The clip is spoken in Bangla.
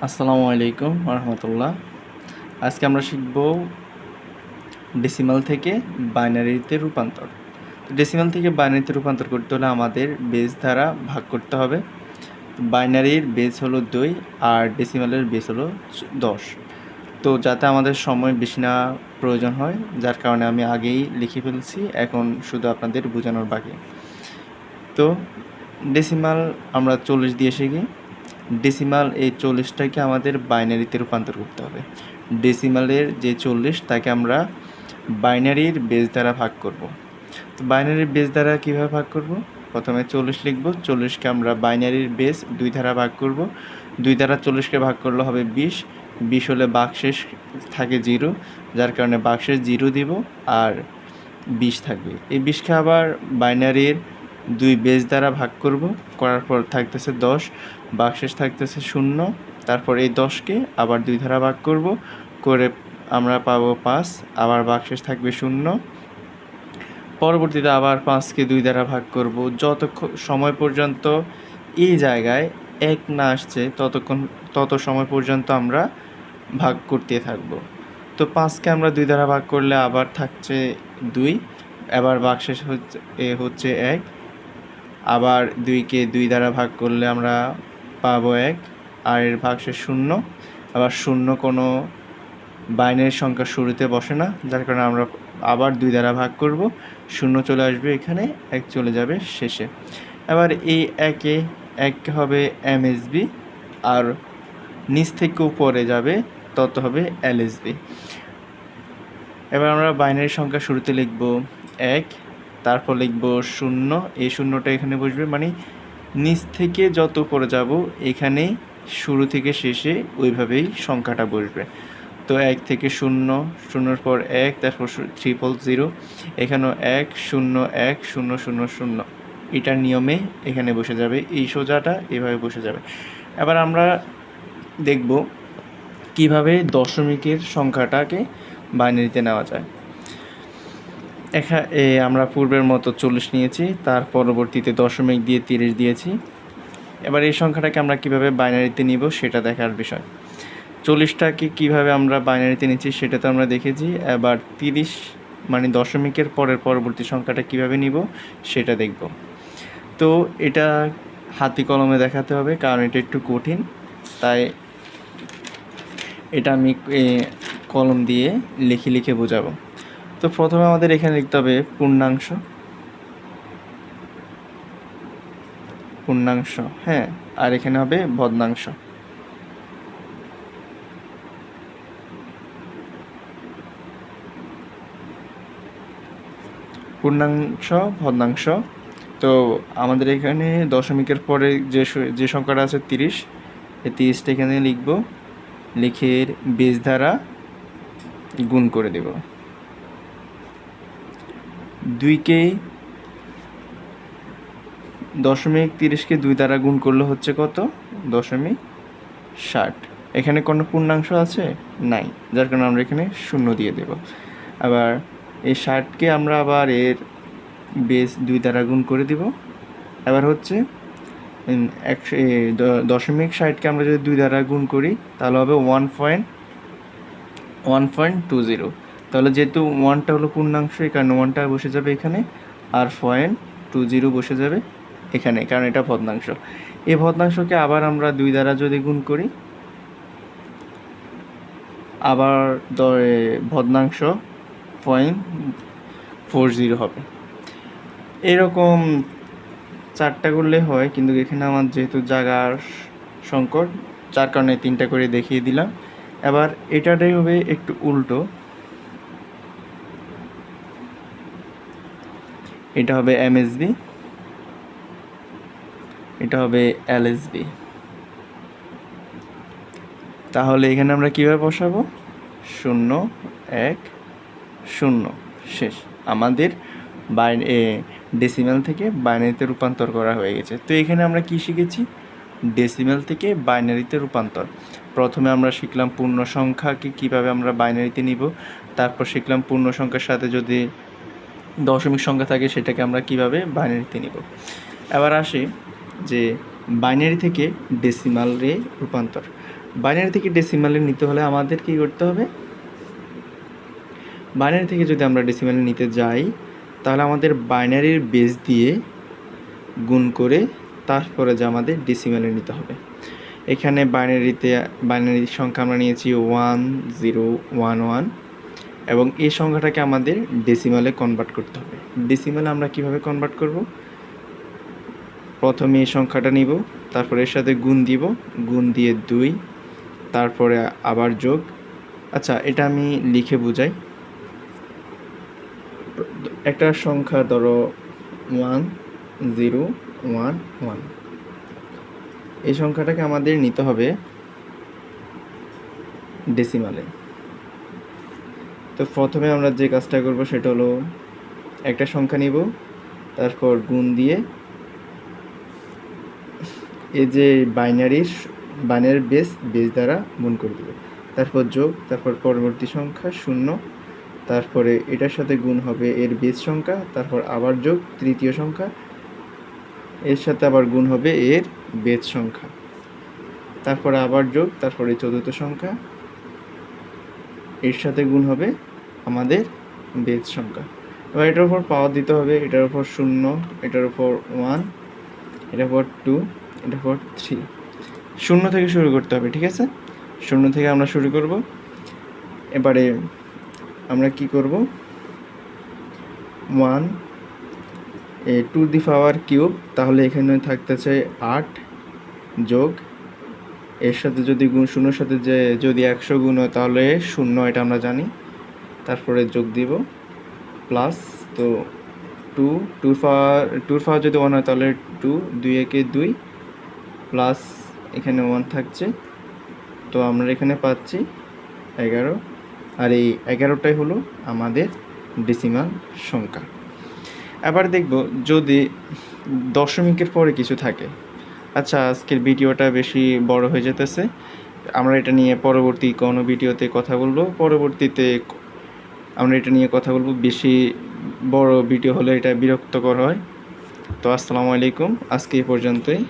আসসালামু আলাইকুম রহমতুল্লাহ। আজকে আমরা শিখব ডেসিমাল থেকে বাইনারিতে রূপান্তর। ডেসিমাল থেকে বাইনারিতে রূপান্তর করতে হলে আমাদের বেস দ্বারা ভাগ করতে হবে। বাইনারির বেস হলো 2 আর ডেসিমালের বেস হলো 10। তো যাতে আমাদের সময় বেশি না প্রয়োজন হয়, যার কারণে আমি আগেই লিখে ফেলছি, এখন শুধু আপনাদের বোঝানোর বাকি। তো ডেসিমাল আমরা 40 দিয়ে শিখি। ডেসিমাল এই 40টাকে আমাদের বাইনারিতে রূপান্তর করতে হবে। ডেসিমালের যে 40 তাকে আমরা বাইনারির বেস দ্বারা ভাগ করব। তো বাইনারির বেস দ্বারা কীভাবে ভাগ করব? প্রথমে 40 লিখব, 40কে আমরা বাইনারির বেস 2 দ্বারা ভাগ করব। 2 দ্বারা 40কে ভাগ করলে হবে 20। 20 হলে ভাগশেষ থাকে 0, যার কারণে ভাগশেষ 0 দিব আর 20 থাকবে। এই 20কে আবার বাইনারির 2 বেস দ্বারা ভাগ করব, করার পর থাকতেছে 10, ভাগশেষ থাকতেছে 0। তারপর এই 10কে আবার 2 দ্বারা ভাগ করব, করে আমরা পাবো 5, আবার ভাগশেষ থাকবে 0। পরবর্তীতে আবার 5কে 2 দ্বারা ভাগ করব, যতক্ষণ সময় পর্যন্ত এই জায়গায় 1 না আসছে তত সময় পর্যন্ত আমরা ভাগ করতে থাকব। তো 5কে আমরা 2 দ্বারা ভাগ করলে আবার থাকছে 2, এবার ভাগশেষ হচ্ছে 1। আবার 2কে 2 দ্বারা ভাগ করলে আমরা পাবো 1, আর এর ভাগশেষ 0। আবার 0 কোনো বাইনারি সংখ্যার শুরুতে বসে না, যার কারণে আমরা আবার 2 দ্বারা ভাগ করব, 0 চলে আসবে এখানে, 1 চলে যাবে শেষে। এবার এই 1 হবে এমএসবি, আর নিচ থেকে উপরে যাবে তত হবে এলএসবি। এবার আমরা বাইনারি সংখ্যা শুরুতে লিখব 1, তারপর লিখব 0। এই 0টা এখানে বসবে, মানে নিচ থেকে যত উপরে যাব এখানে শুরু থেকে শেষে ওইভাবেই সংখ্যাটা বসবে। তো 1 থেকে 0, 0-এর পর 1, তারপর 000, এখানেও 1 0 1 0 0 0, এটার নিয়মে এখানে বসে যাবে, এই সোজাটা এভাবে বসে যাবে। এবার আমরা দেখব কিভাবে দশমিকের সংখ্যাটাকে বাইনারিতে নেওয়া যায়। আমরা পূর্বের মতো 40 নিয়েছি, তার পরবর্তীতে দশমিক দিয়ে 30 দিয়েছি। এবার এই সংখ্যাটাকে আমরা কিভাবে বাইনারিতে নিব সেটা দেখার বিষয়। 40টাকে কীভাবে আমরা বাইনারিতে নিচ্ছি সেটা তো আমরা দেখেছি। এবার 30 মানে দশমিকের পরবর্তী সংখ্যাটা কিভাবে নিব সেটা দেখব। তো এটা হাতি কলমে দেখাতে হবে, কারণ এটা একটু কঠিন, তাই এটা আমি কলম দিয়ে লিখে বোঝাবো। তো প্রথমে আমাদের এখানে লিখতে হবে পূর্ণাংশ, হ্যাঁ, আর এখানে হবে ভগ্নাংশ। পূর্ণাংশ, ভগ্নাংশ। তো আমাদের এখানে দশমিকের পরে যে সংখ্যাটা আছে 30, এই 30টা এখানে লিখব, লিখে বেস দ্বারা গুণ করে দেব। 2কে দশমিক 30কে 2 দ্বারা গুণ করলে হচ্ছে কত? 0.60। এখানে কোনো পূর্ণাংশ আছে? নাই, যার কারণে আমরা এখানে 0 দিয়ে দেব। আবার এই 60কে আমরা আবার এর বেস 2 দ্বারা গুণ করে দিব। এবার হচ্ছে 1.60কে আমরা যদি 2 দ্বারা গুণ করি তাহলে হবে 1.20। তাহলে যেহেতু 1টা হলো পূর্ণাংশ, এই কারণে 1টা বসে যাবে এখানে, আর 0.20 বসে যাবে এখানে, কারণ এটা ভগ্নাংশ। এই ভগ্নাংশকে আবার আমরা 2 দ্বারা যদি গুণ করি, আবার ভগ্নাংশ 0.40 হবে। এরকম 4টা করলে হয়, কিন্তু এখানে আমার যেহেতু জায়গার সংকট, যার কারণে 3টা করে দেখিয়ে দিলাম। এবার এটাটাই হবে একটু উল্টো, এটা হবে এমএসবি, এটা হবে এলএসবি। তাহলে এখানে আমরা কীভাবে বসাবো? 0 1 0, শেষ। আমাদের ডেসিমাল থেকে বাইনারিতে রূপান্তর করা হয়ে গেছে। তো এখানে আমরা কি শিখেছি? ডেসিমাল থেকে বাইনারিতে রূপান্তর। প্রথমে আমরা শিখলাম পূর্ণ সংখ্যাকে কীভাবে আমরা বাইনারিতে নিব, তারপর শিখলাম পূর্ণ সংখ্যার সাথে যদি দশমিক সংখ্যা থাকে সেটাকে আমরা কিভাবে বাইনারিতে নিব। এবার আসি যে বাইনারি থেকে ডেসিমালে রূপান্তর। বাইনারি থেকে ডেসিমালে নিতে হলে আমাদের কী করতে হবে? বাইনারি থেকে যদি আমরা ডেসিমালে নিতে যাই তাহলে আমাদের বাইনারির বেস দিয়ে গুণ করে তারপরে যে আমাদের ডেসিমালে নিতে হবে। এখানে বাইনারি সংখ্যা আমরা নিয়েছি 1011 এবং এই সংখ্যাটাকে আমাদের ডেসিমালে কনভার্ট করতে হবে। ডেসিমালে আমরা কিভাবে কনভার্ট করব? প্রথমে এই সংখ্যাটা নিব, তারপরে এর সাথে গুণ দিব, গুণ দিয়ে 2, তারপরে আবার যোগ। আচ্ছা, এটা আমি লিখে বুঝাই। একটা সংখ্যা ধরো 1011, এই সংখ্যাটাকে আমাদের নিতে হবে ডেসিমালে। তো প্রথমে আমরা যে কাজটা করব সেটা হলো একটা সংখ্যা নিব, তারপর গুণ দিয়ে এই যে বাইনারির বেস দ্বারা গুণ করে দেব, তারপর যোগ, তারপর পরবর্তী সংখ্যা 0, তারপরে এটার সাথে গুণ হবে এর বেস সংখ্যা, তারপর আবার যোগ তৃতীয় সংখ্যা, এর সাথে আবার গুণ হবে এর বেস সংখ্যা, তারপরে আবার যোগ, তারপরে চতুর্থ সংখ্যা, এর সাথে গুণ হবে আমাদের বেস সংখ্যা। এবার এটার উপর পাওয়ার দিতে হবে, এটার উপর 0, এটার উপর 1, এটার উপর 2, এটার উপর 3। 0 থেকে শুরু করতে হবে, ঠিক আছে? 0 থেকে আমরা শুরু করব। এবারে আমরা কি করব? 1 টু দি পাওয়ার কিউব, তাহলে এখানে থাকতেছে 8 যোগ এর সাথে যদি গুণ 0-এর সাথে যে যদি 100 গুণ হয় তাহলে 0, এটা আমরা জানি, তারপরে যোগ দিব প্লাস, তো 2 পাওয়ার যদি 1 হয় তাহলে 2, 2 একে 2 প্লাস এখানে 1 থাকছে, তো আমরা এখানে পাচ্ছি 11, আর এই 11টাই হলো আমাদের ডেসিমাল সংখ্যা। এবার দেখব যদি দশমিকের পরে কিছু থাকে। আচ্ছা, আজকের ভিডিওটা বেশি বড় হয়ে যেতেছে, আমরা এটা নিয়ে পরবর্তী কোনো ভিডিওতে কথা বলবো। আমরা এটা নিয়ে কথা বলবো, বেশি বড় ভিডিও হলে এটা বিরক্তকর হয়। তো আসসালামু আলাইকুম, আজকে এই পর্যন্তই।